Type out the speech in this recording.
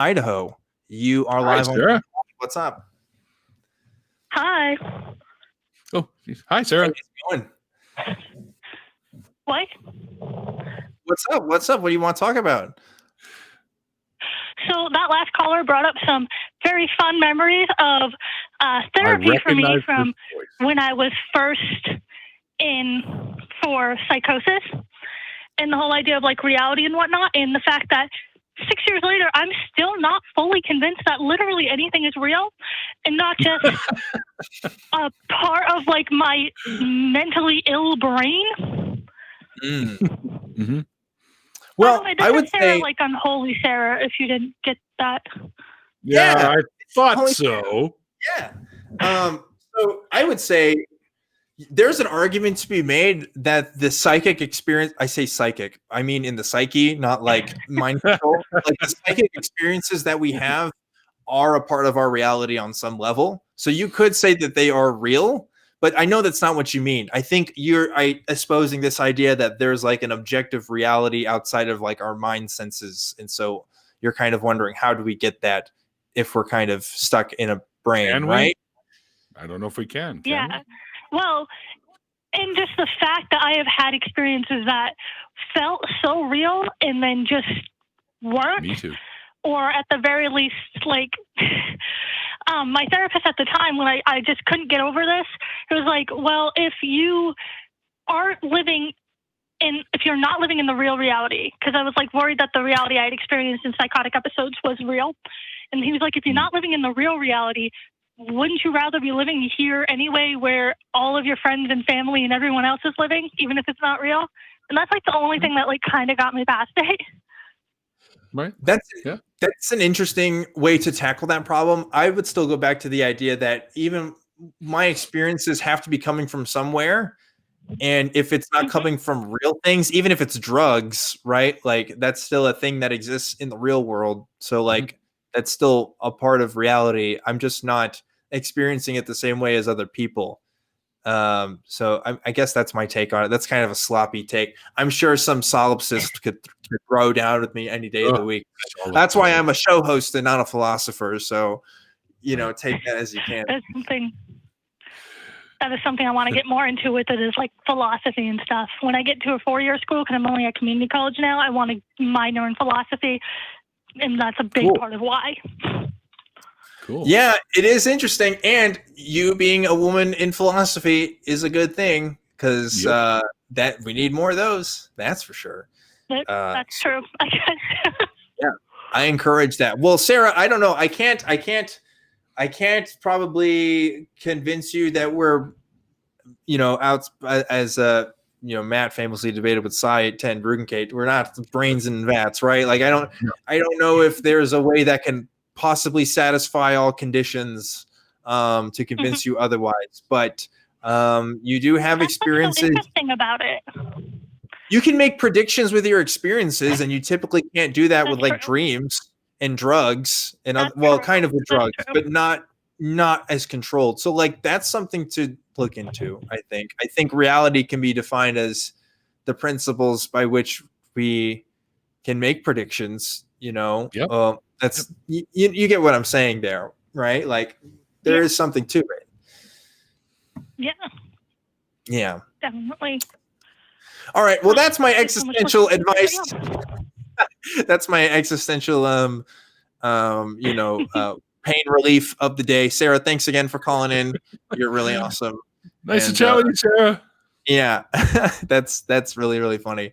Idaho. You are Hi, live on. Sarah. What's up? Hi. Oh, hi, Sarah. How's it going? What? What's up? What's up? What do you want to talk about? So that last caller brought up some very fun memories of therapy for me from when I was first in for psychosis, and the whole idea of like reality and whatnot, and the fact that 6 years later, I'm still not fully convinced that literally anything is real, and not just a part of like my mentally ill brain. Mm-hmm. Well, this I would is Sarah, say like Unholy Sara, if you didn't get that. Yeah, I thought so. Yeah. So I would say there's an argument to be made that the psychic experience, I say psychic, I mean in the psyche, not like mind control. Like the psychic experiences that we have are a part of our reality on some level. So you could say that they are real, but I know that's not what you mean. I think you're espousing this idea that there's like an objective reality outside of like our mind senses. And so you're kind of wondering, how do we get that if we're kind of stuck in a brain, right? I don't know if we can. Yeah. Well, and just the fact that I have had experiences that felt so real and then just weren't. Me too. Or at the very least, like, my therapist at the time, when I just couldn't get over this, it was like, well, if you aren't living if you're not living in the real reality, because I was like worried that the reality I had experienced in psychotic episodes was real. And he was like, if you're not living in the real reality, wouldn't you rather be living here anyway, where all of your friends and family and everyone else is living, even if it's not real? And that's like the only thing that like kind of got me past it. Right. That's an interesting way to tackle that problem. I would still go back to the idea that even my experiences have to be coming from somewhere. And if it's not coming from real things, even if it's drugs, right? Like that's still a thing that exists in the real world. So like that's still a part of reality. I'm just not experiencing it the same way as other people. So I guess that's my take on it. That's kind of a sloppy take. I'm sure some solipsist could throw down with me any day of the week. That's why I'm a show host and not a philosopher. So, take that as you can. That is something I want to get more into with it, is like philosophy and stuff. When I get to a 4-year school, because I'm only at community college now, I want to minor in philosophy, and that's a big part of why. Cool. Yeah, it is interesting. And you being a woman in philosophy is a good thing, because that we need more of those. That's for sure. That's true, I guess. Yeah, I encourage that. Well, Sarah, I don't know. I can't probably convince you that we're, out as Matt famously debated with Cy at 10 Brugenkate. We're not brains in vats, right? Like I don't know if there's a way that can possibly satisfy all conditions to convince you otherwise. But you do have experiences. What's so interesting about it? You can make predictions with your experiences, and you typically can't do that with like dreams and drugs and kind of with drugs, but not as controlled. So like that's something to look into. I think reality can be defined as the principles by which we can make predictions. That's you get what I'm saying there, right? Like there is something to it. Yeah, definitely. All right, well that's my existential advice. That's my existential pain relief of the day. Sarah, thanks again for calling in. You're really awesome. Nice to chat with you, Sarah. Yeah, that's really, really funny.